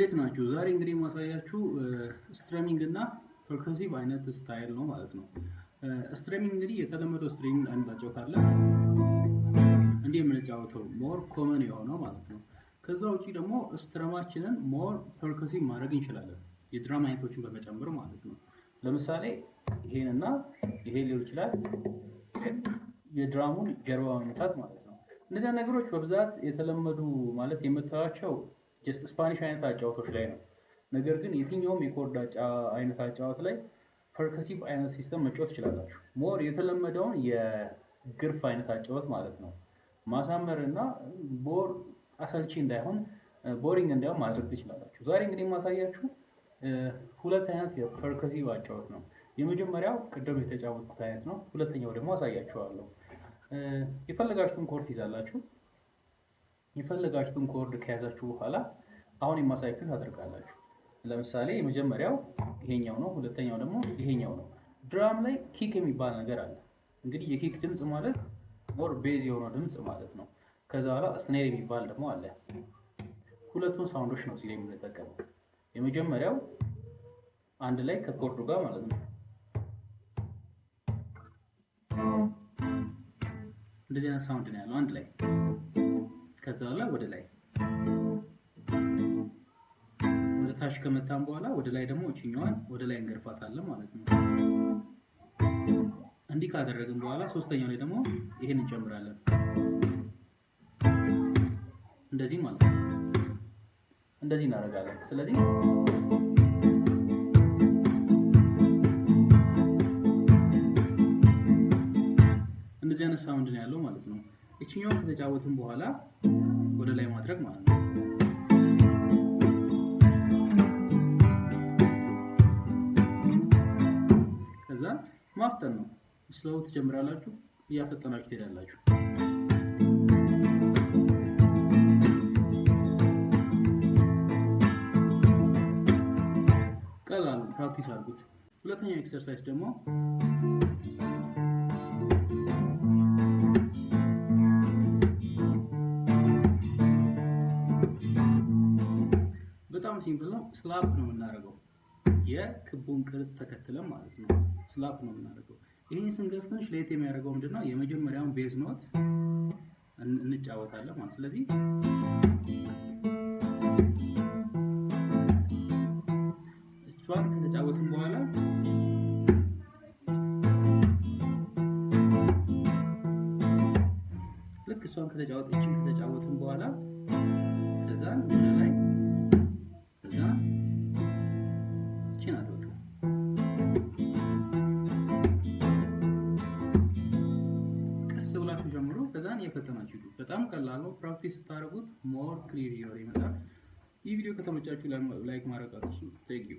እንዴት ናችሁ? ዛሬ እንግዲህ ማሳያችሁ ስትረሚንግ እና ፐርከሲቭ አይነት ስታይል ነው ማለት ነው። ስትረሚንግ እንግዲህ የተለመደው ስትሪንግ አይነት አጫወት እንዲህ የምንጫወተው ሞር ኮመን የሆነው ማለት ነው። ከዛ ውጪ ደግሞ ስትረማችንን ሞር ፐርከሲቭ ማድረግ እንችላለን፣ የድራም አይነቶችን በመጨመር ማለት ነው። ለምሳሌ ይሄንና ይሄ ሊሆን ይችላል፣ የድራሙን ጀርባ መምታት ማለት ነው። እነዚህ ነገሮች በብዛት የተለመዱ ማለት የምታዩቸው ጀስት ስፓኒሽ አይነት አጫወቶች ላይ ነው። ነገር ግን የትኛውም የኮርድ አይነት አጫወት ላይ ፐርከሲቭ አይነት ሲስተም መጫወት ትችላላችሁ። ሞር የተለመደውን የግርፍ አይነት አጫወት ማለት ነው ማሳመር እና ቦር አሰልቺ እንዳይሆን ቦሪንግ እንዳይሆን ማድረግ ትችላላችሁ። ዛሬ እንግዲህ የማሳያችሁ ሁለት አይነት የፐርከሲቭ አጫወት ነው። የመጀመሪያው ቅድም የተጫወትኩት አይነት ነው። ሁለተኛው ደግሞ አሳያችኋለሁ። የፈለጋችሁትን ኮርድ ትይዛላችሁ። የፈለጋችሁትን ኮርድ ከያዛችሁ በኋላ አሁን የማሳያችሁን ታደርጋላችሁ። ለምሳሌ የመጀመሪያው ይሄኛው ነው፣ ሁለተኛው ደግሞ ይሄኛው ነው። ድራም ላይ ኪክ የሚባል ነገር አለ። እንግዲህ የኪክ ድምጽ ማለት ሞር ቤዝ የሆነው ድምጽ ማለት ነው። ከዛ በኋላ ስኔር የሚባል ደግሞ አለ። ሁለቱን ሳውንዶች ነው እዚህ ላይ የምንጠቀመው። የመጀመሪያው አንድ ላይ ከኮርዱ ጋር ማለት ነው። እንደዚህ አይነት ሳውንድ ነው ያለው አንድ ላይ። ከዛ በኋላ ወደ ላይ ወደ ታች ከመታን በኋላ ወደ ላይ ደግሞ እቺኛዋን ወደ ላይ እንገርፋታለን ማለት ነው። እንዲህ ካደረግን በኋላ ሶስተኛው ላይ ደግሞ ይሄን እንጨምራለን እንደዚህ ማለት ነው። እንደዚህ እናደርጋለን። ስለዚህ እንደዚህ አይነት ሳውንድ ነው ያለው ማለት ነው። እቺኛውን ከተጫወትን በኋላ ወደ ላይ ማድረግ ማለት ነው። ከዛ ማፍጠን ነው። ስሎው ትጀምራላችሁ፣ እያፈጠናችሁ ትሄዳላችሁ። ቀላል ፕራክቲስ አድርጉት። ሁለተኛው ኤክሰርሳይዝ ደግሞ በጣም ሲምፕል ነው። ስላፕ ነው የምናደርገው፣ የክቡን ቅርጽ ተከትለን ማለት ነው። ስላፕ ነው የምናደርገው። ይሄን ስንገፍ ትንሽ ለየት የሚያደርገው ምንድነው? የመጀመሪያውን ቤዝ ኖት እንጫወታለን ማለት። ስለዚህ እሷን ከተጫወትን በኋላ ልክ እሷን ከተጫወትን በኋላ ከዛን ወደ ላይ ከዛ እቺን አድርጉ። ቀስ ብላችሁ ጀምሩ፣ ከዛን እየፈተናችሁ ሂዱ። በጣም ቀላል ነው። ፕራክቲስ ስታደርጉት ሞር ክሊር ይሆናል። ይመጣል። ይህ ቪዲዮ ከተመቻችሁ ላይክ ማድረግ አትርሱ። ቴንክ ዩ